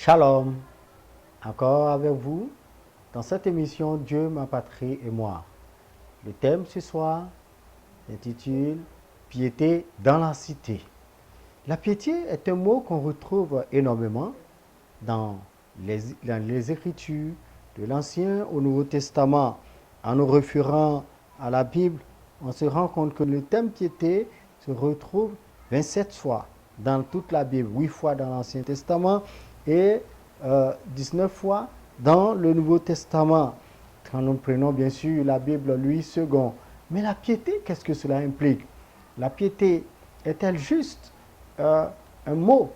Shalom, encore avec vous dans cette émission Dieu, ma patrie et moi. Le thème ce soir s'intitule Piété dans la cité. La piété est un mot qu'on retrouve énormément dans les Écritures de l'Ancien au Nouveau Testament. En nous référant à la Bible, on se rend compte que le thème piété se retrouve 27 fois dans toute la Bible, 8 fois dans l'Ancien Testament et 19 fois dans le Nouveau Testament. Quand nous prenons bien sûr la Bible, Louis II. Mais la piété, qu'est-ce que cela implique? La piété est-elle juste un mot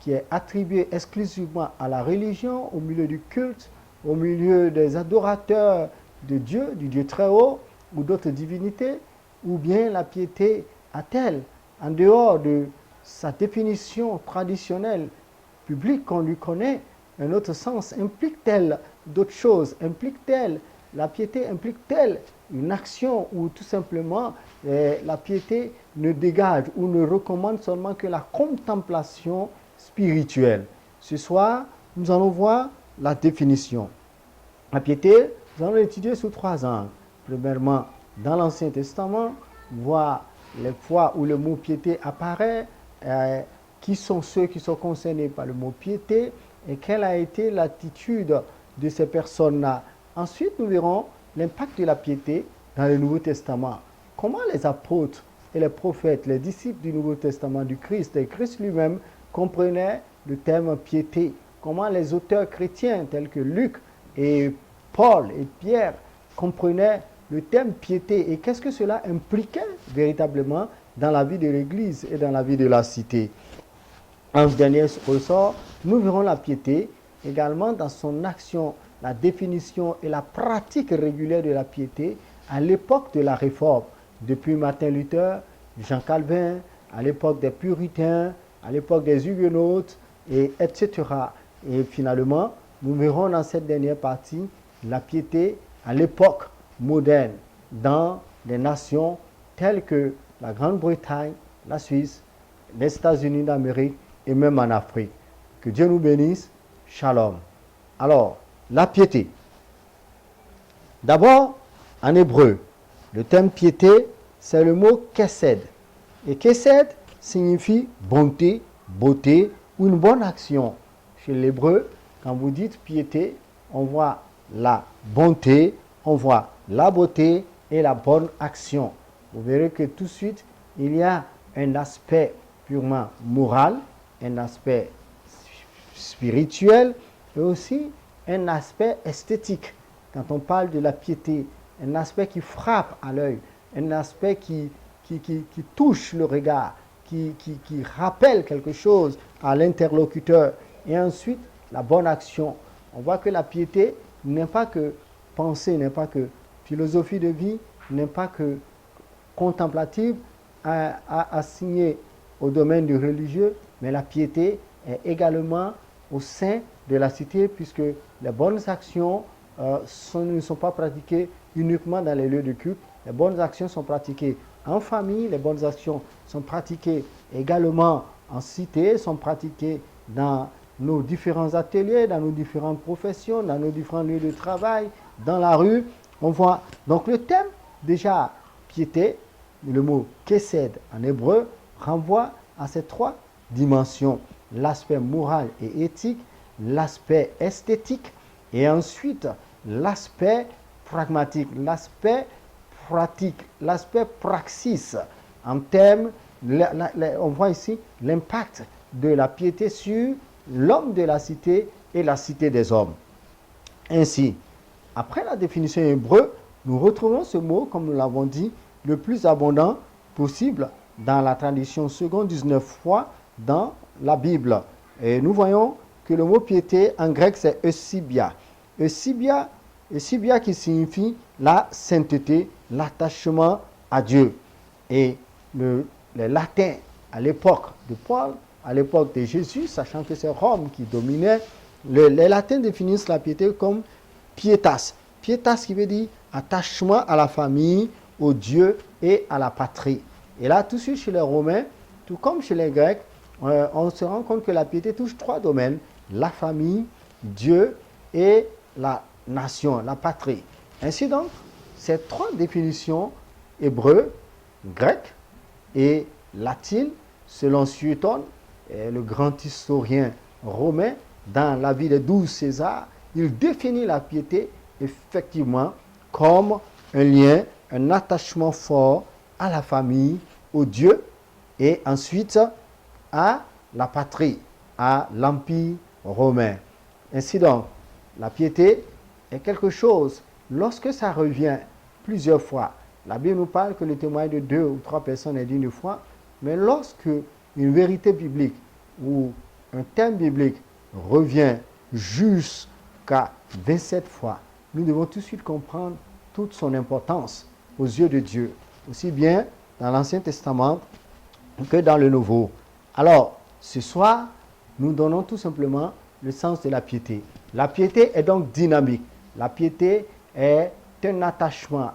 qui est attribué exclusivement à la religion, au milieu du culte, au milieu des adorateurs de Dieu, du Dieu très haut ou d'autres divinités? Ou bien la piété a-t-elle, en dehors de sa définition traditionnelle, publique qu'on lui connaît, un autre sens? Implique-t-elle d'autres choses? La piété implique-t-elle une action ou tout simplement la piété ne dégage ou ne recommande seulement que la contemplation spirituelle? Ce soir, nous allons voir la définition. La piété, nous allons l'étudier sous 3 angles. Premièrement, dans l'Ancien Testament, voir les fois où le mot piété apparaît, qui sont ceux qui sont concernés par le mot piété et quelle a été l'attitude de ces personnes-là. Ensuite, nous verrons l'impact de la piété dans le Nouveau Testament. Comment les apôtres et les prophètes, les disciples du Nouveau Testament du Christ et Christ lui-même comprenaient le terme piété. Comment les auteurs chrétiens tels que Luc et Paul et Pierre comprenaient le terme piété et qu'est-ce que cela impliquait véritablement dans la vie de l'Église et dans la vie de la cité. En dernier ressort, nous verrons la piété également dans son action, la définition et la pratique régulière de la piété à l'époque de la Réforme, depuis Martin Luther, Jean Calvin, à l'époque des Puritains, à l'époque des Huguenots, etc. Et finalement, nous verrons dans cette dernière partie la piété à l'époque moderne dans des nations telles que la Grande-Bretagne, la Suisse, les États-Unis d'Amérique et même en Afrique. Que Dieu nous bénisse. Shalom. Alors, la piété. D'abord, en hébreu, le terme piété, c'est le mot kesed. Et kesed signifie bonté, beauté ou une bonne action. Chez l'hébreu, quand vous dites piété, on voit la bonté, on voit la beauté et la bonne action. Vous verrez que tout de suite, il y a un aspect purement moral, un aspect spirituel et aussi un aspect esthétique. Quand on parle de la piété, un aspect qui frappe à l'œil, un aspect qui touche le regard, qui rappelle quelque chose à l'interlocuteur. Et ensuite, la bonne action. On voit que la piété n'est pas que pensée, n'est pas que philosophie de vie, n'est pas que contemplative, assignée au domaine du religieux, mais la piété est également au sein de la cité, puisque les bonnes actions ne sont pas pratiquées uniquement dans les lieux de culte. Les bonnes actions sont pratiquées en famille, les bonnes actions sont pratiquées également en cité, sont pratiquées dans nos différents ateliers, dans nos différentes professions, dans nos différents lieux de travail, dans la rue. On voit donc le thème déjà piété, le mot kesed en hébreu, renvoie à ces 3 dimensions. L'aspect moral et éthique, l'aspect esthétique et ensuite l'aspect pragmatique, l'aspect pratique, l'aspect praxis. En termes, on voit ici l'impact de la piété sur l'homme de la cité et la cité des hommes. Ainsi, après la définition hébreu, nous retrouvons ce mot, comme nous l'avons dit, le plus abondant possible dans la tradition seconde 19 fois dans la Bible. Et nous voyons que le mot piété en grec c'est eusebia. Eusebia qui signifie la sainteté, l'attachement à Dieu. Et les latins à l'époque de Paul, à l'époque de Jésus, sachant que c'est Rome qui dominait, les latins définissent la piété comme pietas. Pietas qui veut dire attachement à la famille, au Dieu et à la patrie. Et là, tout de suite chez les Romains, tout comme chez les Grecs, on se rend compte que la piété touche 3 domaines. la famille, Dieu et la nation, la patrie. Ainsi donc, ces trois définitions, hébreu, grec et latine, selon Suétone, le grand historien romain, dans la vie des 12 Césars, il définit la piété effectivement comme un lien, un attachement fort à la famille, au Dieu et ensuite à la patrie, à l'Empire romain. Ainsi donc, la piété est quelque chose, lorsque ça revient plusieurs fois, la Bible nous parle que le témoignage de 2 ou 3 personnes est d'une fois, mais lorsque une vérité biblique ou un thème biblique revient jusqu'à 27 fois, nous devons tout de suite comprendre toute son importance aux yeux de Dieu, aussi bien dans l'Ancien Testament que dans le Nouveau. Alors, ce soir, nous donnons tout simplement le sens de la piété. La piété est donc dynamique. La piété est un attachement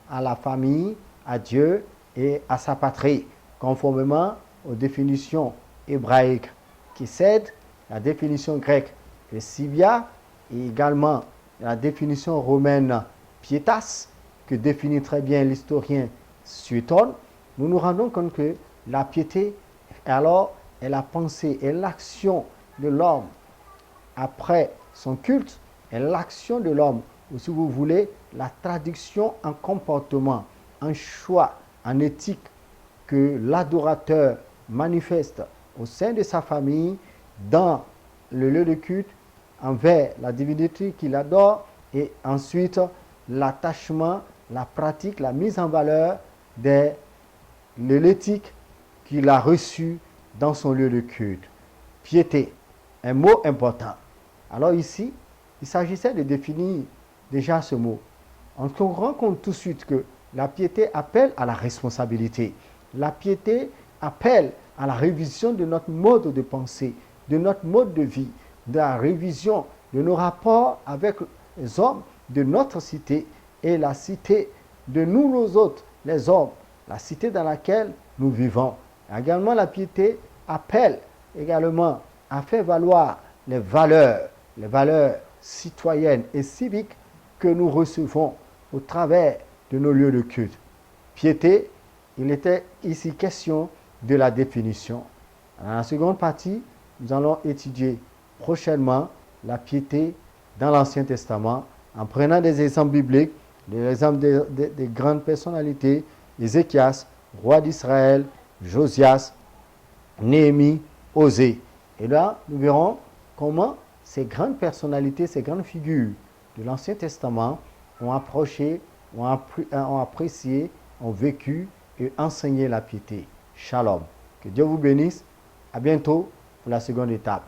à la famille, à Dieu et à sa patrie, conformément aux définitions hébraïques qui cèdent, la définition grecque sibia et également la définition romaine pietas, que définit très bien l'historien Suétone. Nous nous rendons compte que la piété, alors, est la pensée et l'action de l'homme après son culte, est l'action de l'homme, ou si vous voulez, la traduction en comportement, en choix, en éthique que l'adorateur manifeste au sein de sa famille, dans le lieu de culte, envers la divinité qu'il adore, et ensuite l'attachement, la pratique, la mise en valeur de l'éthique qu'il a reçue dans son lieu de culte. Piété, un mot important. Alors ici, il s'agissait de définir déjà ce mot. On se rend compte tout de suite que la piété appelle à la responsabilité. La piété appelle à la révision de notre mode de pensée, de notre mode de vie, de la révision de nos rapports avec les hommes de notre cité et la cité de nous autres, les hommes, la cité dans laquelle nous vivons. Également, la piété appelle également à faire valoir les valeurs citoyennes et civiques que nous recevons au travers de nos lieux de culte. Piété, il était ici question de la définition. Dans la seconde partie, nous allons étudier prochainement la piété dans l'Ancien Testament en prenant des exemples bibliques, des exemples des grandes personnalités, Ézéchias, roi d'Israël, Josias, Néhémie, Osée. Et là, nous verrons comment ces grandes personnalités, ces grandes figures de l'Ancien Testament ont approché, ont apprécié, ont vécu et enseigné la piété. Shalom. Que Dieu vous bénisse. À bientôt pour la seconde étape.